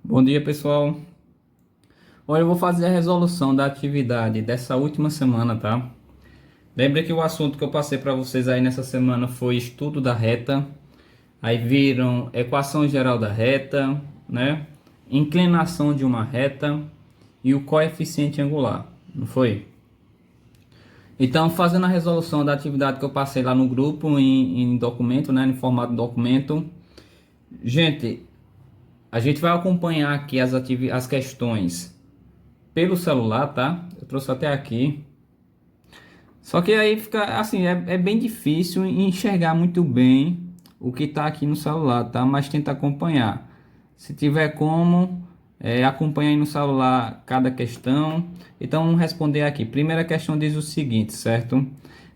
Bom dia, pessoal. Olha, eu vou fazer a resolução da atividade dessa última semana, tá? Lembra que o assunto que eu passei para vocês aí nessa semana foi estudo da reta. Aí viram equação geral da reta, né? Inclinação de uma reta e o coeficiente angular, não foi? Então, fazendo a resolução da atividade que eu passei lá no grupo em documento, né? Em formato de documento. Gente, a gente vai acompanhar aqui as questões pelo celular, tá? Eu trouxe até aqui. Só que aí fica assim, é bem difícil enxergar muito bem o que tá aqui no celular, tá? Mas tenta acompanhar. Se tiver como, acompanha aí no celular cada questão. Então vamos responder aqui. Primeira questão diz o seguinte, certo?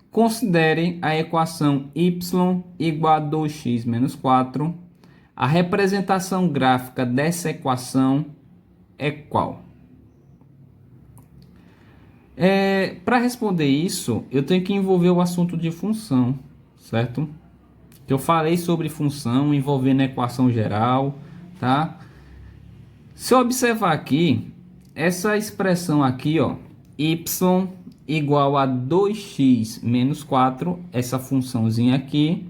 Considere a equação y igual a 2x menos 4. A representação gráfica dessa equação é qual? Para responder isso, eu tenho que envolver o assunto de função, certo? Que eu falei sobre função envolvendo a equação geral, tá? Se eu observar aqui, essa expressão aqui, ó, y igual a 2x menos 4, essa funçãozinha aqui.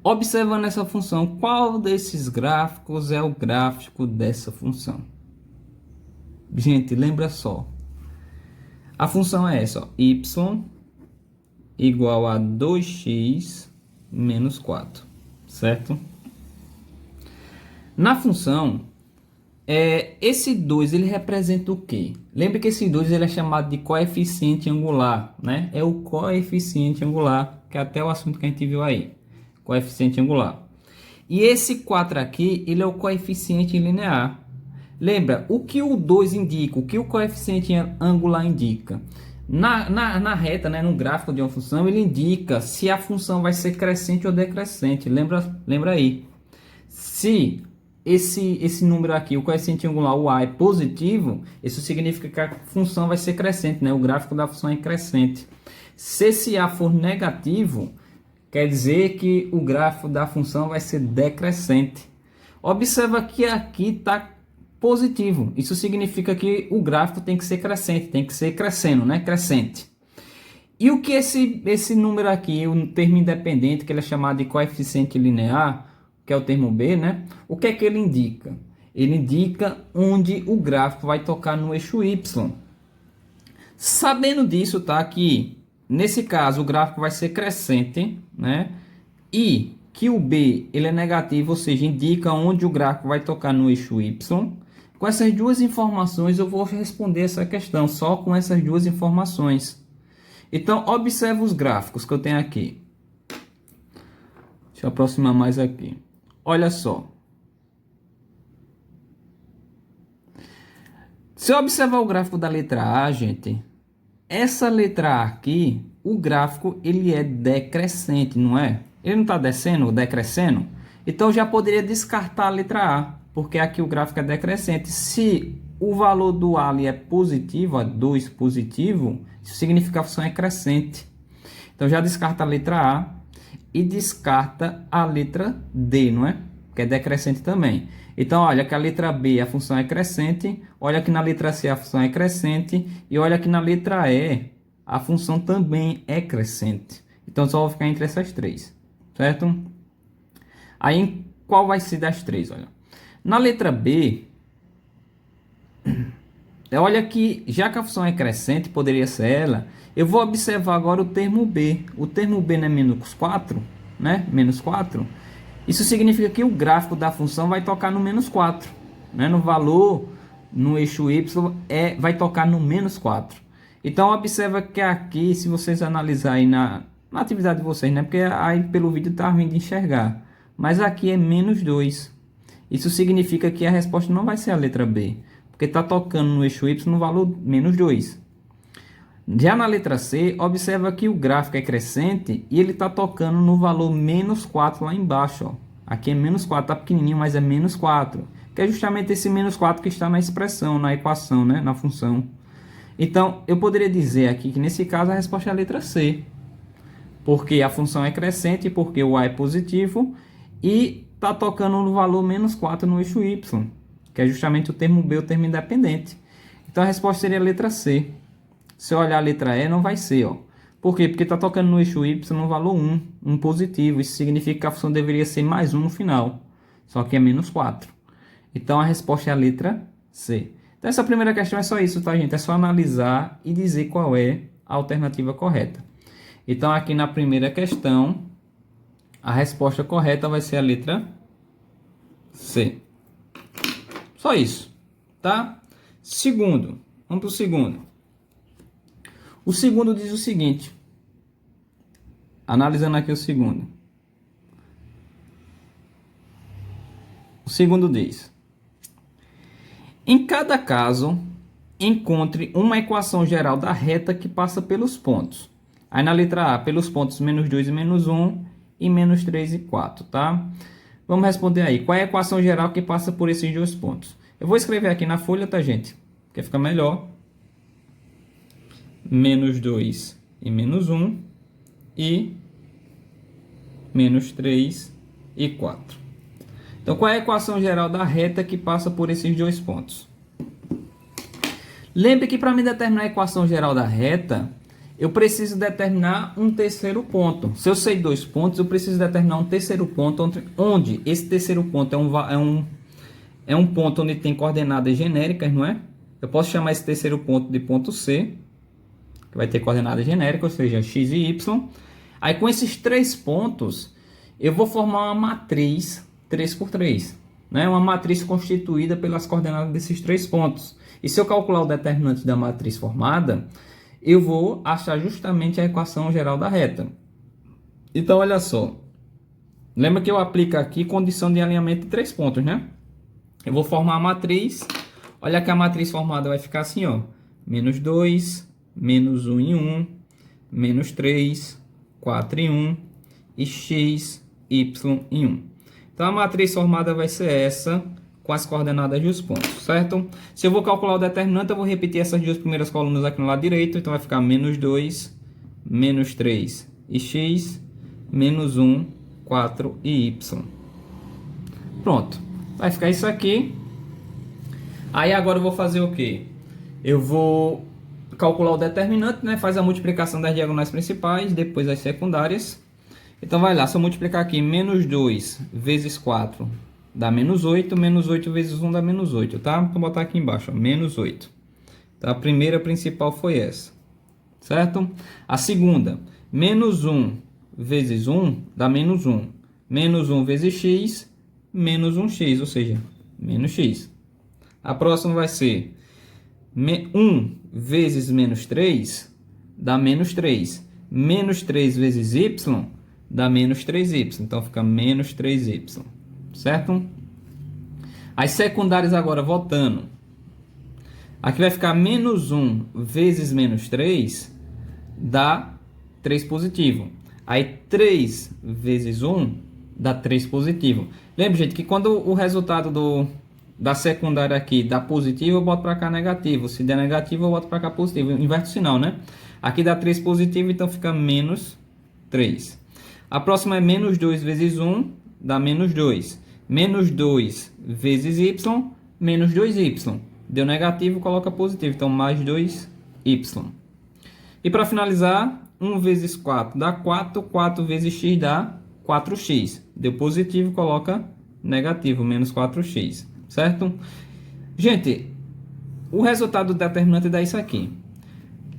Observando essa função, qual desses gráficos é o gráfico dessa função? Gente, lembra só. A função é essa, ó, y igual a 2x menos 4, certo? Na função, esse 2 ele representa o quê? Lembra que esse 2 ele é chamado de coeficiente angular, né? É o coeficiente angular, que é até o assunto que a gente viu aí, coeficiente angular. E esse 4 aqui, ele é o coeficiente linear. Lembra, o que o 2 indica, o que o coeficiente angular indica? Na reta, né, no gráfico de uma função, ele indica se a função vai ser crescente ou decrescente. Lembra aí. Se esse número aqui, o coeficiente angular, o a, é positivo, isso significa que a função vai ser crescente, né? O gráfico da função é crescente. Se esse a for negativo, quer dizer que o gráfico da função vai ser decrescente. Observa que aqui está positivo. Isso significa que o gráfico tem que ser crescente, tem que ser crescendo, né? Crescente. E o que esse número aqui, o termo independente, que ele é chamado de coeficiente linear, que é o termo B, né? O que é que ele indica? Ele indica onde o gráfico vai tocar no eixo Y. Sabendo disso, tá? Que nesse caso o gráfico vai ser crescente, né? E que o B ele é negativo, ou seja, indica onde o gráfico vai tocar no eixo Y. Com essas duas informações eu vou responder essa questão, só com essas duas informações. Então, observe os gráficos que eu tenho aqui. Deixa eu aproximar mais aqui. Olha só. Se eu observar o gráfico da letra A, gente, essa letra A aqui, o gráfico ele é decrescente, não é? Ele não está descendo ou decrescendo? Então, eu já poderia descartar a letra A, porque aqui o gráfico é decrescente. Se o valor do A ali é positivo, ó, 2 positivo, isso significa que a função é crescente. Então, já descarta a letra A e descarta a letra D, não é? Que é decrescente também. Então, olha que a letra B a função é crescente, olha que na letra C a função é crescente e olha que na letra E a função também é crescente. Então, só vou ficar entre essas três, certo? Aí, qual vai ser das três? Olha. Na letra B, olha que, já que a função é crescente, poderia ser ela, eu vou observar agora o termo B. O termo B não é menos 4, né? Menos 4. Isso significa que o gráfico da função vai tocar no menos 4, né? No valor, no eixo Y, vai tocar no menos 4. Então, observa que aqui, se vocês analisarem na atividade de vocês, né? Porque aí pelo vídeo tá ruim de enxergar. Mas aqui é menos 2. Isso significa que a resposta não vai ser a letra B, porque está tocando no eixo Y no valor menos 2. Já na letra C, observa que o gráfico é crescente e ele está tocando no valor menos 4 lá embaixo. Ó. Aqui é menos 4, está pequenininho, mas é menos 4. Que é justamente esse menos 4 que está na expressão, na equação, né? Na função. Então, eu poderia dizer aqui que nesse caso a resposta é a letra C. Porque a função é crescente, porque o A é positivo e está tocando no valor menos 4 no eixo Y. que é justamente o termo B, o termo independente. Então a resposta seria a letra C. Se eu olhar a letra E, não vai ser, ó. Por quê? Porque está tocando no eixo Y no valor 1, um positivo. Isso significa que a função deveria ser mais 1 no final. Só que é menos 4. Então a resposta é a letra C. Então essa primeira questão é só isso, tá, gente? É só analisar e dizer qual é a alternativa correta. Então aqui na primeira questão, a resposta correta vai ser a letra C. Só isso, tá? Segundo, vamos para o segundo. O segundo diz o seguinte, analisando aqui o segundo. O segundo diz: em cada caso, encontre uma equação geral da reta que passa pelos pontos. Aí na letra A, pelos pontos menos 2 e menos 1 e menos 3 e 4, tá? Vamos responder aí. Qual é a equação geral que passa por esses dois pontos? Eu vou escrever aqui na folha, tá, gente? Porque fica melhor. Menos 2 e menos 1 e menos 3 e 4. Então, qual é a equação geral da reta que passa por esses dois pontos? Lembre que para me determinar a equação geral da reta, eu preciso determinar um terceiro ponto. Se eu sei dois pontos, eu preciso determinar um terceiro ponto, onde esse terceiro ponto é um ponto onde tem coordenadas genéricas, não é? Eu posso chamar esse terceiro ponto de ponto C, que vai ter coordenadas genéricas, ou seja, x e y. Aí com esses três pontos, eu vou formar uma matriz 3 por 3, né? Uma matriz constituída pelas coordenadas desses três pontos. E se eu calcular o determinante da matriz formada, eu vou achar justamente a equação geral da reta. Então, olha só. Lembra que eu aplico aqui condição de alinhamento de três pontos, né? Eu vou formar a matriz. Olha que a matriz formada vai ficar assim, ó. Menos 2, menos 1 e 1, menos 3, 4 e 1 e x, y e 1. Então, a matriz formada vai ser essa, com as coordenadas dos pontos, certo? Se eu vou calcular o determinante, eu vou repetir essas duas primeiras colunas aqui no lado direito. Então, vai ficar menos 2, menos 3 e x, menos 1, 4 e y. Pronto. Vai ficar isso aqui. Aí, agora eu vou fazer o quê? Eu vou calcular o determinante, né? Faz a multiplicação das diagonais principais, depois as secundárias. Então, vai lá. Se eu multiplicar aqui, menos 2 vezes 4 dá menos 8. Menos 8 vezes 1 dá menos 8, tá? Vou botar aqui embaixo, ó, menos 8. Então, a primeira principal foi essa, certo? A segunda, menos 1 vezes 1 dá menos 1. Menos 1 vezes x, menos 1x, ou seja, menos x. A próxima vai ser 1 vezes menos 3 dá menos 3. Menos 3 vezes y dá menos 3y. Então, fica menos 3y. Certo? As secundárias agora voltando. Aqui vai ficar menos 1 vezes menos 3 dá 3 positivo. Aí 3 vezes 1 dá 3 positivo. Lembra, gente, que quando o resultado da secundária aqui dá positivo, eu boto para cá negativo. Se der negativo, eu boto para cá positivo. Inverto o sinal, né? Aqui dá 3 positivo, então fica menos 3. A próxima é menos 2 vezes 1 dá menos 2. Menos 2 vezes y, menos 2y. Deu negativo, coloca positivo. Então, mais 2y. E para finalizar, 1 vezes 4 dá 4. 4 vezes x dá 4x. Deu positivo, coloca negativo, menos 4x. Certo? Gente, o resultado do determinante dá isso aqui.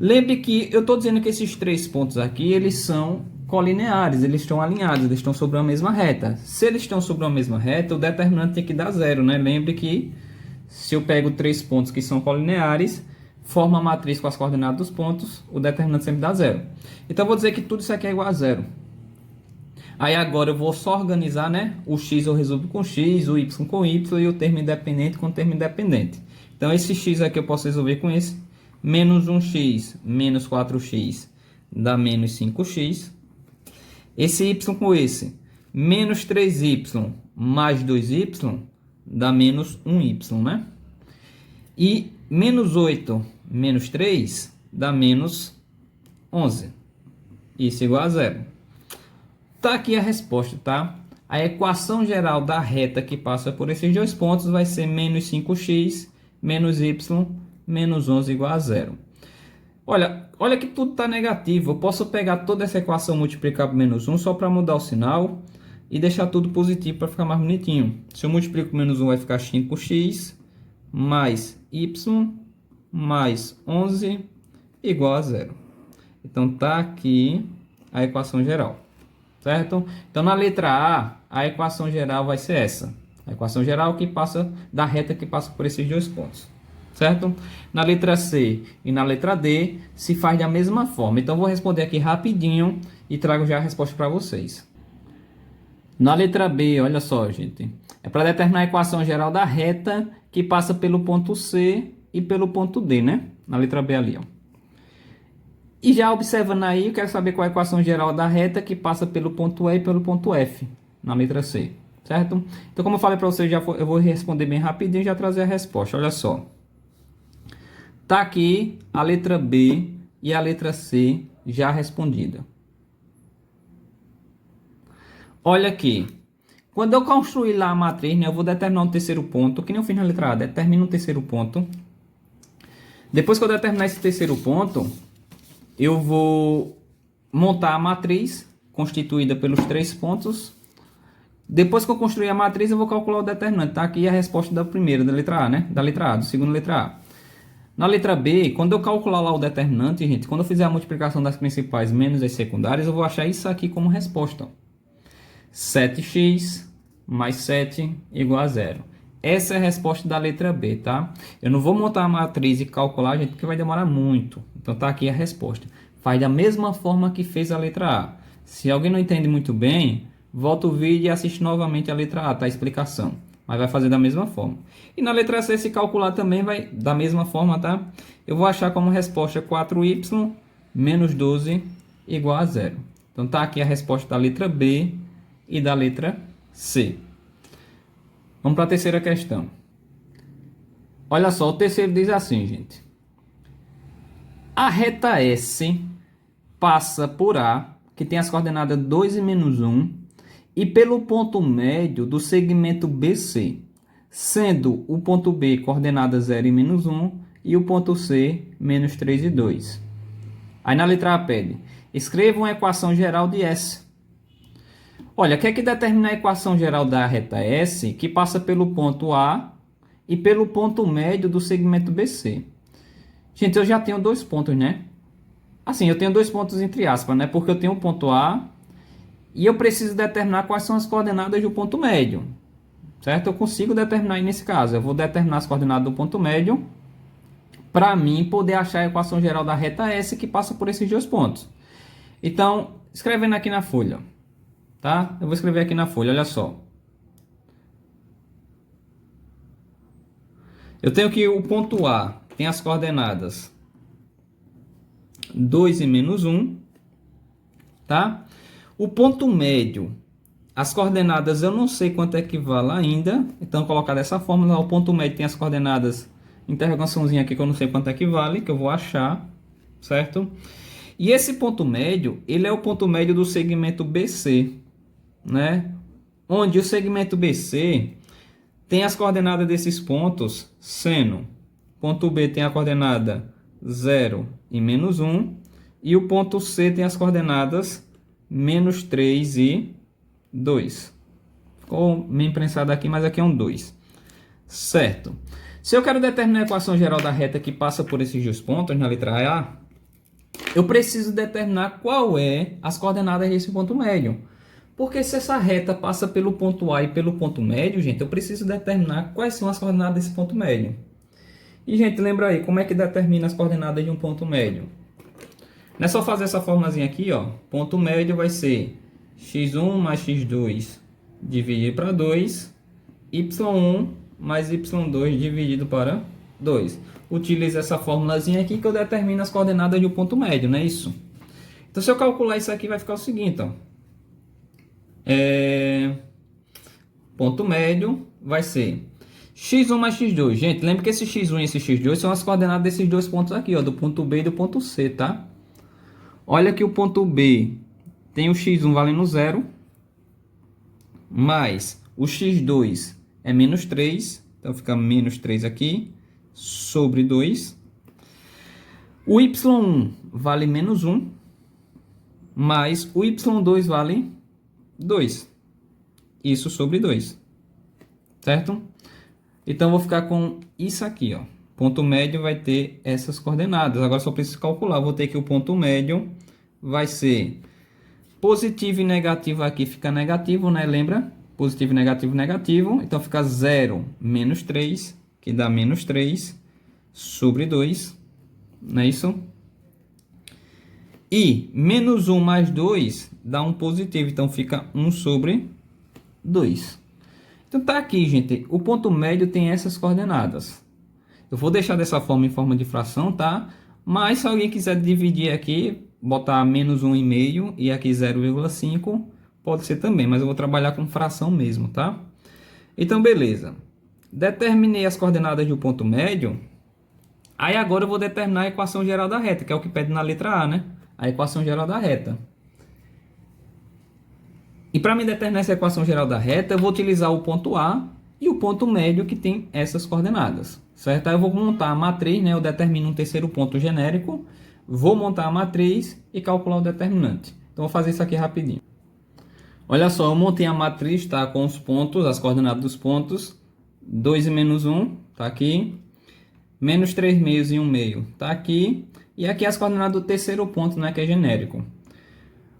Lembre que eu estou dizendo que esses três pontos aqui, eles são colineares, eles estão alinhados, eles estão sobre a mesma reta. Se eles estão sobre a mesma reta, o determinante tem que dar zero, né? Lembre que se eu pego três pontos que são colineares, forma a matriz com as coordenadas dos pontos, o determinante sempre dá zero. Então eu vou dizer que tudo isso aqui é igual a zero. Aí agora eu vou só organizar, né? O x eu resolvo com x, o y com y e o termo independente com o termo independente. Então esse x aqui eu posso resolver com esse. Menos 1x menos 4x dá menos 5x. Esse y com esse, menos 3y mais 2y, dá menos 1y, né? E menos 8 menos 3 dá menos 11. Isso igual a zero. Tá aqui a resposta, tá? a equação geral da reta que passa por esses dois pontos vai ser menos 5x menos y menos 11 igual a zero. Olha que tudo está negativo. Eu posso pegar toda essa equação e multiplicar por menos 1 só para mudar o sinal e deixar tudo positivo para ficar mais bonitinho. Se eu multiplico por menos 1 vai ficar 5x mais y mais 11 igual a zero. Então tá aqui a equação geral, certo? Então na letra A equação geral vai ser essa. A equação geral que passa da reta que passa por esses dois pontos, certo? Na letra C e na letra D se faz da mesma forma. Então vou responder aqui rapidinho e trago já a resposta para vocês. Na letra B, olha só, gente. É para determinar a equação geral da reta que passa pelo ponto C e pelo ponto D, né? Na letra B ali, ó. E já observando aí, eu quero saber qual é a equação geral da reta que passa pelo ponto E e pelo ponto F, na letra C, certo? Então, como eu falei para vocês, eu vou responder bem rapidinho e já trazer a resposta. Olha só. Tá aqui a letra B e a letra C já respondida. Olha aqui. Quando eu construir lá a matriz, né, eu vou determinar um terceiro ponto, que nem eu fiz na letra A. Determino um terceiro ponto. Depois que eu determinar esse terceiro ponto, eu vou montar a matriz constituída pelos três pontos. Depois que eu construir a matriz, eu vou calcular o determinante. Tá aqui a resposta da primeira, da letra A, né? Da letra A, do segundo letra A. Na letra B, quando eu calcular lá o determinante, gente, quando eu fizer a multiplicação das principais menos as secundárias, eu vou achar isso aqui como resposta. 7x mais 7 igual a zero. Essa é a resposta da letra B, tá? Eu não vou montar a matriz e calcular, gente, porque vai demorar muito. Então tá aqui a resposta. Faz da mesma forma que fez a letra A. Se alguém não entende muito bem, volta o vídeo e assiste novamente a letra A, tá? A explicação. Mas vai fazer da mesma forma. E na letra C, se calcular também vai da mesma forma, tá? Eu vou achar como resposta 4y menos 12 igual a zero. Então tá aqui a resposta da letra B e da letra C. Vamos para a terceira questão. Olha só, o terceiro diz assim, gente. A reta S passa por A, que tem as coordenadas 2 e menos 1, e pelo ponto médio do segmento BC, sendo o ponto B coordenada 0 e menos 1 e o ponto C menos 3 e 2. Aí na letra A pede, escreva uma equação geral de S. Olha, quer que determina a equação geral da reta S que passa pelo ponto A e pelo ponto médio do segmento BC. Gente, eu já tenho dois pontos, né? Assim, eu tenho dois pontos entre aspas, né? Porque eu tenho o ponto A e eu preciso determinar quais são as coordenadas do ponto médio. Certo? Eu consigo determinar aí nesse caso. Eu vou determinar as coordenadas do ponto médio para mim poder achar a equação geral da reta S que passa por esses dois pontos. Então, escrevendo aqui na folha. Tá? Eu vou escrever aqui na folha, olha só. Eu tenho que o ponto A tem as coordenadas 2 e menos 1, tá? O ponto médio, as coordenadas eu não sei quanto equivale ainda, então vou colocar dessa forma, o ponto médio tem as coordenadas, interrogaçãozinha aqui que eu não sei quanto equivale, que eu vou achar, certo? E esse ponto médio, ele é o ponto médio do segmento BC, né? Onde o segmento BC tem as coordenadas desses pontos sendo ponto B tem a coordenada 0 e menos 1 e o ponto C tem as coordenadas menos 3 e 2. Ficou meio imprensado aqui, mas aqui é um 2. Certo. Se eu quero determinar a equação geral da reta que passa por esses dois pontos na letra A, eu preciso determinar qual é as coordenadas desse ponto médio. Porque se essa reta passa pelo ponto A e pelo ponto médio, gente, eu preciso determinar quais são as coordenadas desse ponto médio. E, gente, lembra aí, como é que determina as coordenadas de um ponto médio? Não é só fazer essa formulazinha aqui, ó. Ponto médio vai ser x1 mais x2 dividido para 2, y1 mais y2 dividido para 2. Utiliza essa formulazinha aqui que eu determino as coordenadas de um ponto médio, não é isso? Então, se eu calcular isso aqui, vai ficar o seguinte, ó. Ponto médio vai ser x1 mais x2. Gente, lembra que esse x1 e esse x2 são as coordenadas desses dois pontos aqui, ó, do ponto B e do ponto C, tá? Olha que o ponto B tem o x1 valendo 0, mais o x2 é menos 3, então fica menos 3 aqui, sobre 2. O y1 vale menos 1, mais o y2 vale 2. Isso sobre 2, certo? Então, eu vou ficar com isso aqui, ó. Ponto médio vai ter essas coordenadas. Agora, só preciso calcular. Vou ter que o ponto médio vai ser positivo e negativo aqui fica negativo, né? Lembra? Positivo, negativo, negativo. Então, fica 0 menos 3, que dá menos 3 sobre 2. Não é isso? E menos 1 mais 2 dá um positivo. Então, fica 1 sobre 2. Então, tá aqui, gente. O ponto médio tem essas coordenadas. Eu vou deixar dessa forma em forma de fração, tá? Mas se alguém quiser dividir aqui, botar menos 1,5 e aqui 0,5, pode ser também. Mas eu vou trabalhar com fração mesmo, tá? Então, beleza. Determinei as coordenadas do ponto médio. Aí agora eu vou determinar a equação geral da reta, que é o que pede na letra A, né? A equação geral da reta. E para me determinar essa equação geral da reta, eu vou utilizar o ponto A e o ponto médio que tem essas coordenadas, certo? Aí eu vou montar a matriz, né? Eu determino um terceiro ponto genérico, vou montar a matriz e calcular o determinante. Então, vou fazer isso aqui rapidinho. Olha só, eu montei a matriz, tá? Com os pontos, as coordenadas dos pontos. 2 e menos 1, tá aqui. Menos 3 meios e 1 meio, tá aqui. E aqui as coordenadas do terceiro ponto, né? Que é genérico.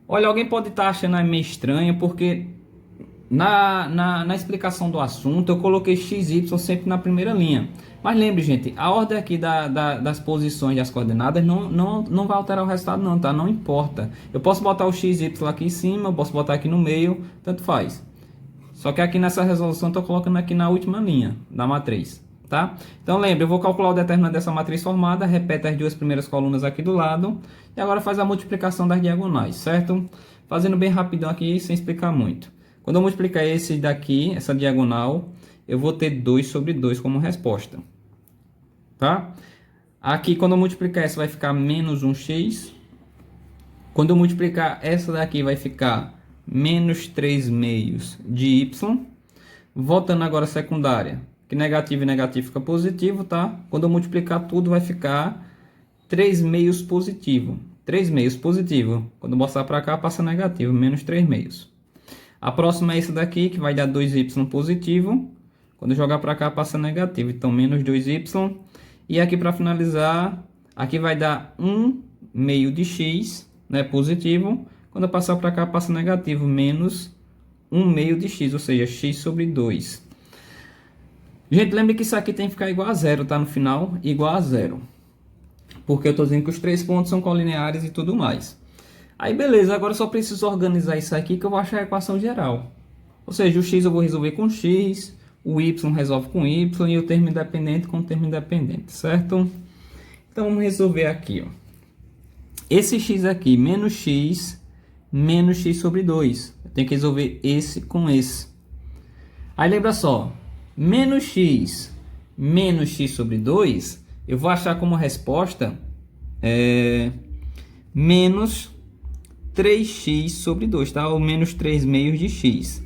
Olha, alguém pode estar achando meio estranho, porque na explicação do assunto eu coloquei x, y sempre na primeira linha. Mas lembre, gente, a ordem aqui das posições das coordenadas não vai alterar o resultado não, tá? Não importa. Eu posso botar o x, y aqui em cima, eu posso botar aqui no meio, tanto faz. Só que aqui nessa resolução eu estou colocando aqui na última linha da matriz, tá? Então lembre, eu vou calcular o determinante dessa matriz formada, repete as duas primeiras colunas aqui do lado, e agora faz a multiplicação das diagonais, certo? Fazendo bem rapidão aqui, sem explicar muito. Quando eu multiplicar esse daqui, essa diagonal, eu vou ter 2 sobre 2 como resposta, tá? Aqui, quando eu multiplicar essa, vai ficar menos 1x. Quando eu multiplicar essa daqui, vai ficar menos 3 meios de y. Voltando agora à secundária, que negativo e negativo fica positivo, tá? Quando eu multiplicar tudo, vai ficar 3 meios positivo. 3 meios positivo. Quando eu mostrar para cá, passa negativo, menos 3 meios. A próxima é essa daqui, que vai dar 2y positivo. Quando eu jogar para cá, passa negativo. Então, menos 2y. E aqui, para finalizar, aqui vai dar 1 meio de x, né, positivo. Quando eu passar para cá, passa negativo, menos 1 meio de x, ou seja, x sobre 2. Gente, lembre que isso aqui tem que ficar igual a zero, tá? No final, igual a zero. Porque eu estou dizendo que os três pontos são colineares e tudo mais. Aí, beleza, agora eu só preciso organizar isso aqui que eu vou achar a equação geral. Ou seja, o x eu vou resolver com x, o y resolve com y e o termo independente com o termo independente, certo? Então, vamos resolver aqui, ó. Esse x aqui, menos x sobre 2. Eu tenho que resolver esse com esse. Aí, lembra só, menos x sobre 2, eu vou achar como resposta menos 3x sobre 2, tá? Ou menos 3 meios de x.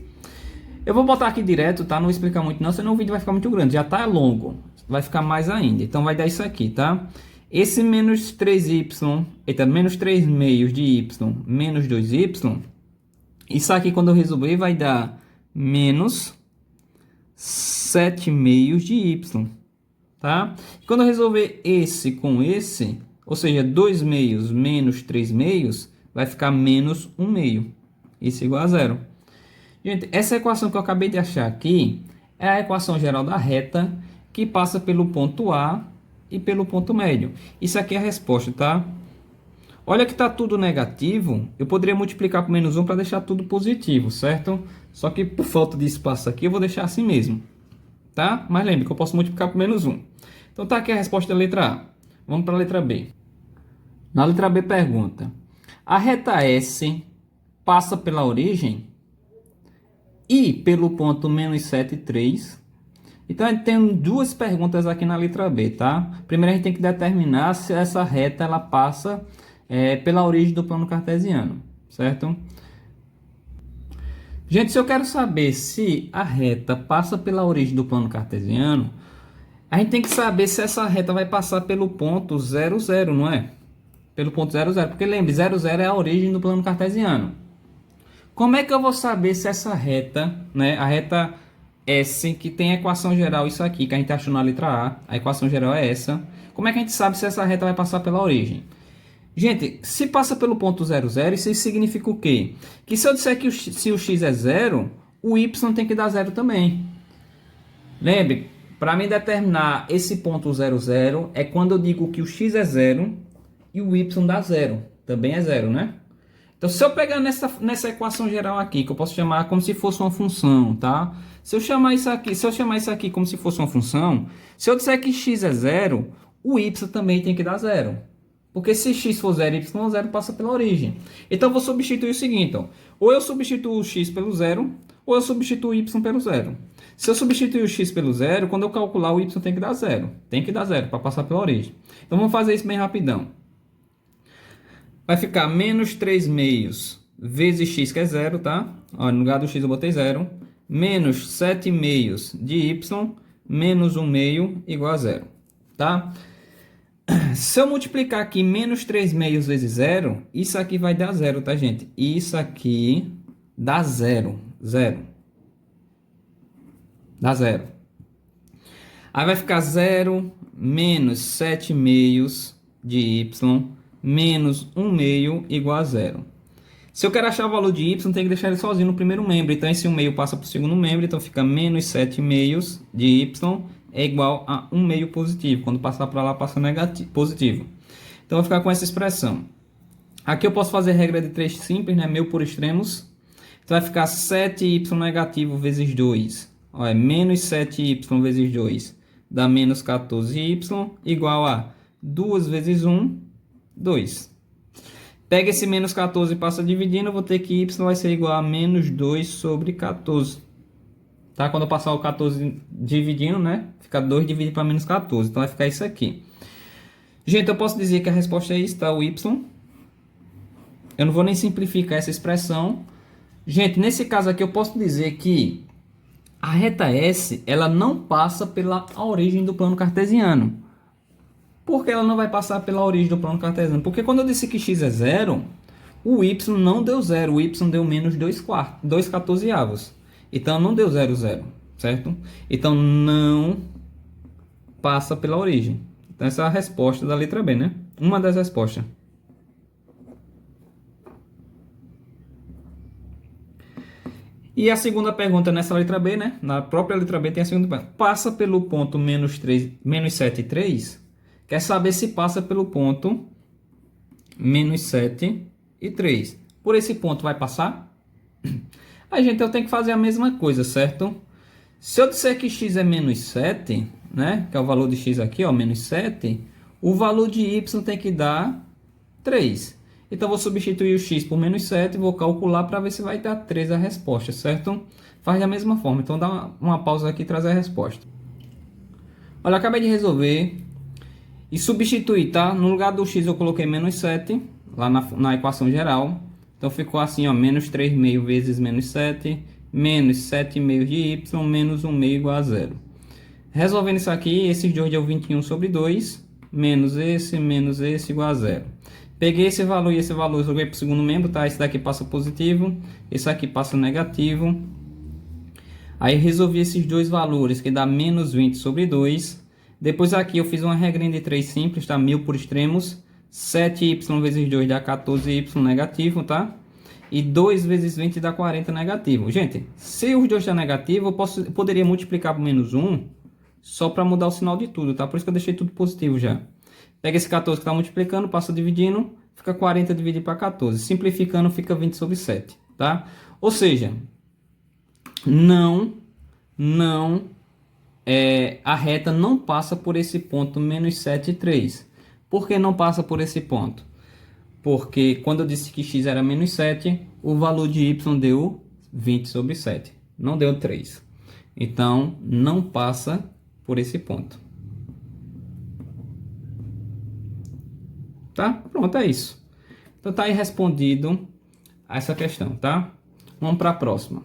Eu vou botar aqui direto, tá? Não vou explicar muito não, senão o vídeo vai ficar muito grande. Já tá longo, vai ficar mais ainda. Então, vai dar isso aqui, tá? Esse menos 3y, eita, menos 3 meios de y, menos 2y. Isso aqui, quando eu resolver, vai dar menos 7 meios de y, tá? Quando eu resolver esse com esse, ou seja, 2 meios menos 3 meios, vai ficar menos 1 meio. Isso é igual a zero. Gente, essa equação que eu acabei de achar aqui é a equação geral da reta que passa pelo ponto A e pelo ponto médio. Isso aqui é a resposta, tá? Olha que está tudo negativo, eu poderia multiplicar por menos 1 para deixar tudo positivo, certo? Só que por falta de espaço aqui, eu vou deixar assim mesmo, tá? Mas lembre que eu posso multiplicar por menos 1. Então tá aqui a resposta da letra A. Vamos para a letra B. Na letra B pergunta: a reta S passa pela origem e pelo ponto menos 7, 3. Então, a gente tem duas perguntas aqui na letra B, tá? Primeiro, a gente tem que determinar se essa reta ela passa pela origem do plano cartesiano, certo? Gente, se eu quero saber se a reta passa pela origem do plano cartesiano, a gente tem que saber se essa reta vai passar pelo ponto 0, 0, não é? Pelo ponto 0, 0, porque lembre, 0, 0 é a origem do plano cartesiano. Como é que eu vou saber se essa reta, né, a reta S, que tem a equação geral, isso aqui, que a gente achou na letra A equação geral é essa. Como é que a gente sabe se essa reta vai passar pela origem? Gente, se passa pelo ponto 0, 0, isso significa o quê? Que se eu disser que se o x é 0, o y tem que dar 0 também. Lembre, para mim determinar esse ponto 0, 0, é quando eu digo que o x é 0 e o y dá 0. Também é 0, né? Então, se eu pegar nessa equação geral aqui, que eu posso chamar como se fosse uma função, tá? Se eu chamar isso aqui como se fosse uma função, se eu disser que x é 0, o y também tem que dar 0. Porque se x for 0 e y 0, passa pela origem. Então, eu vou substituir o seguinte, ó. Ou eu substituo o x pelo 0, ou eu substituo o y pelo 0. Se eu substituir o x pelo 0, quando eu calcular o y tem que dar 0. Tem que dar 0 para passar pela origem. Então, vamos fazer isso bem rapidão. Vai ficar menos 3 meios vezes x, que é 0, tá? Ó, no lugar do x eu botei 0. Menos 7 meios de y, menos 1 meio, igual a 0, tá? Se eu multiplicar aqui menos 3 meios vezes 0, isso aqui vai dar 0, tá, gente? Isso aqui dá 0. 0. Dá 0. Aí vai ficar 0 menos 7 meios de y menos 1 meio igual a 0. Se eu quero achar o valor de y, tem que deixar ele sozinho no primeiro membro. Então, esse 1 meio passa para o segundo membro. Então, fica menos 7 meios de y é igual a 1 meio positivo. Quando passar para lá, passa negativo, positivo. Então, eu vou ficar com essa expressão. Aqui eu posso fazer regra de 3 simples, né? Meio por extremos. Então, vai ficar 7y negativo vezes 2. Ó, é menos 7y vezes 2 dá menos 14y igual a 2 vezes 1, 2. Pega esse menos 14 e passa dividindo, eu vou ter que y vai ser igual a menos 2 sobre 14. Tá? Quando eu passar o 14 dividindo, né? Fica 2 dividido para menos 14. Então vai ficar isso aqui. Gente, eu posso dizer que a resposta é isso, tá? O y. Eu não vou nem simplificar essa expressão. Gente, nesse caso aqui eu posso dizer que a reta S, ela não passa pela origem do plano cartesiano. Por que ela não vai passar pela origem do plano cartesiano? Porque quando eu disse que x é 0, o y não deu 0. O y deu menos 2 14avos. Então, não deu 0, 0. Certo? Então, não passa pela origem. Então, essa é a resposta da letra B, né? Uma das respostas. E a segunda pergunta nessa letra B, né? Na própria letra B tem a segunda pergunta. Passa pelo ponto menos 7 e 3? Quer saber se passa pelo ponto menos 7 e 3. Por esse ponto vai passar? Aí, gente, eu tenho que fazer a mesma coisa, certo? Se eu disser que x é menos 7, né? Que é o valor de x aqui, ó, menos 7. O valor de y tem que dar 3. Então, eu vou substituir o x por menos 7 e vou calcular para ver se vai dar 3 a resposta, certo? Faz da mesma forma. Então, dá uma pausa aqui e traz a resposta. Olha, eu acabei de resolver e substituir, tá? No lugar do x eu coloquei menos 7, lá na equação geral. Então, ficou assim, ó, menos 3 meio vezes menos 7, menos 7 meio de y, menos 1 meio igual a 0. Resolvendo isso aqui, esses dois deu 21 sobre 2, menos esse igual a 0. Peguei esse valor e esse valor, joguei para o segundo membro, tá? Esse daqui passa positivo, esse aqui passa negativo. Aí resolvi esses dois valores, que dá menos 20 sobre 2. Depois aqui eu fiz uma regrinha de 3 simples, tá? 1000 por extremos. 7y vezes 2 dá 14y negativo, tá? E 2 vezes 20 dá 40 negativo. Gente, se os dois estão negativos, eu poderia multiplicar por menos 1 só para mudar o sinal de tudo, tá? Por isso que eu deixei tudo positivo já. Pega esse 14 que está multiplicando, passa dividindo, fica 40 dividido para 14. Simplificando, fica 20 sobre 7, tá? Ou seja, a reta não passa por esse ponto menos 7 e 3. Por que não passa por esse ponto? Porque quando eu disse que x era menos 7, o valor de y deu 20 sobre 7. Não deu 3. Então, não passa por esse ponto. Tá? Pronto, é isso. Então, tá aí respondido a essa questão, tá? Vamos para a próxima.